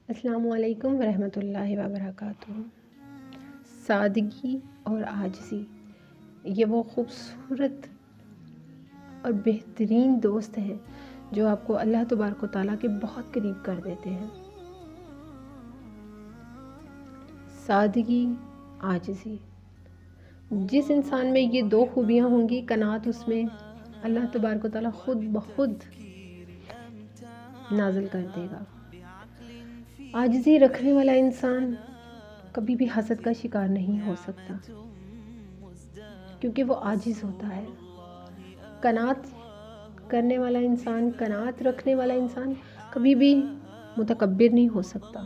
السلام علیکم ورحمۃ اللہ وبرکاتہ۔ سادگی اور عاجزی یہ وہ خوبصورت اور بہترین دوست ہیں جو آپ کو اللہ تبارک و تعالیٰ کے بہت قریب کر دیتے ہیں۔ سادگی، عاجزی، جس انسان میں یہ دو خوبیاں ہوں گی، قناعت، اس میں اللہ تبارک و تعالیٰ خود بخود نازل کر دے گا۔ عاجزی رکھنے والا انسان کبھی بھی حسد کا شکار نہیں ہو سکتا، کیونکہ وہ عاجز ہوتا ہے۔ قناعت کرنے والا انسان، قناعت رکھنے والا انسان کبھی بھی متکبر نہیں ہو سکتا۔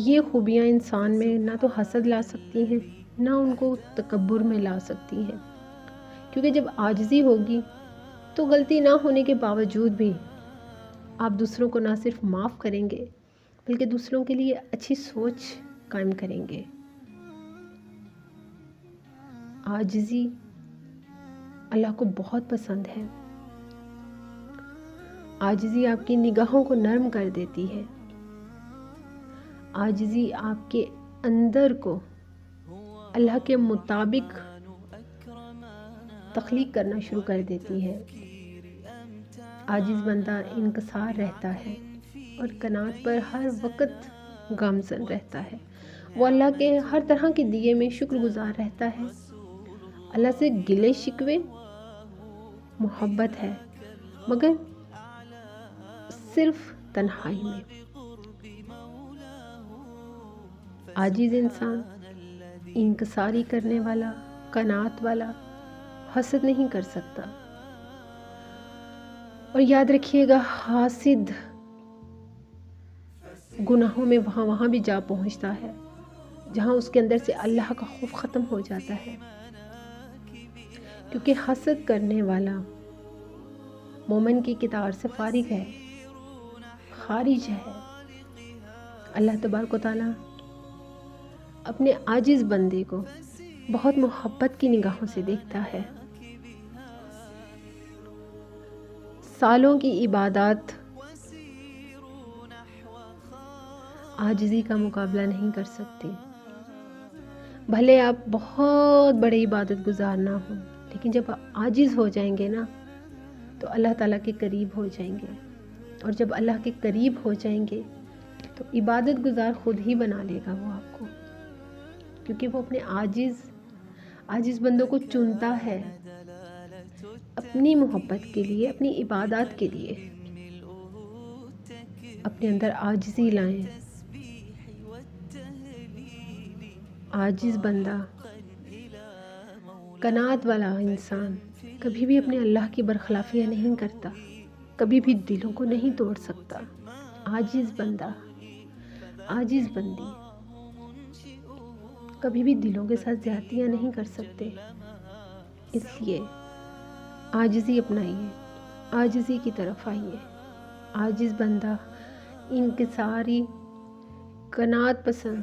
یہ خوبیاں انسان میں نہ تو حسد لا سکتی ہیں، نہ ان کو تکبر میں لا سکتی ہیں، کیونکہ جب عاجزی ہوگی تو غلطی نہ ہونے کے باوجود بھی آپ دوسروں کو نہ صرف معاف کریں گے بلکہ دوسروں کے لیے اچھی سوچ قائم کریں گے۔ عاجزی اللہ کو بہت پسند ہے۔ عاجزی آپ کی نگاہوں کو نرم کر دیتی ہے۔ عاجزی آپ کے اندر کو اللہ کے مطابق تخلیق کرنا شروع کر دیتی ہے۔ عاجز بندہ انکسار رہتا ہے اور قناعت پر ہر وقت گامزن رہتا ہے۔ وہ اللہ کے ہر طرح کے دیے میں شکر گزار رہتا ہے۔ اللہ سے گلے شکوے محبت ہے، مگر صرف تنہائی میں۔ عاجز انسان انکساری کرنے والا، قناعت والا حسد نہیں کر سکتا۔ اور یاد رکھیے گا، حاسد گناہوں میں وہاں بھی جا پہنچتا ہے جہاں اس کے اندر سے اللہ کا خوف ختم ہو جاتا ہے، کیونکہ حسد کرنے والا مومن کی کتار سے فارغ ہے، خارج ہے۔ اللہ تبارک و تعالیٰ اپنے عاجز بندے کو بہت محبت کی نگاہوں سے دیکھتا ہے۔ سالوں کی عبادات عاجزی کا مقابلہ نہیں کر سکتی۔ بھلے آپ بہت بڑے عبادت گزار نہ ہوں، لیکن جب آپ عاجز ہو جائیں گے نا تو اللہ تعالیٰ کے قریب ہو جائیں گے، اور جب اللہ کے قریب ہو جائیں گے تو عبادت گزار خود ہی بنا لے گا وہ آپ کو، کیونکہ وہ اپنے عاجز بندوں کو چنتا ہے اپنی محبت کے لیے، اپنی عبادات کے لیے۔ اپنے اندر عاجزی لائیں۔ عاجز بندہ، قناعت والا انسان کبھی بھی اپنے اللہ کی برخلافیاں نہیں کرتا، کبھی بھی دلوں کو نہیں توڑ سکتا۔ عاجز بندہ، عاجز بندی کبھی بھی دلوں کے ساتھ زیادتیاں نہیں کر سکتے۔ اس لیے عاجزی اپنائیے، عاجزی کی طرف آئیے۔ عاجز بندہ، انکساری، قناعت پسند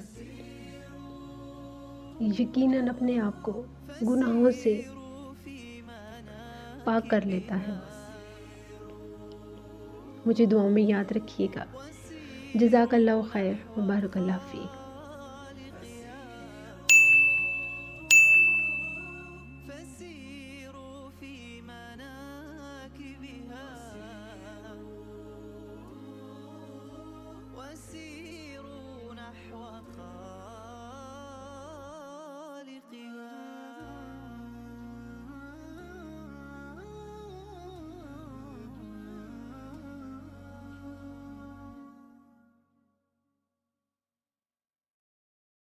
یقیناً اپنے آپ کو گناہوں سے پاک کر لیتا ہے۔ مجھے دعاؤں میں یاد رکھیے گا۔ جزاک اللہ خیر، بارک اللہ فیک۔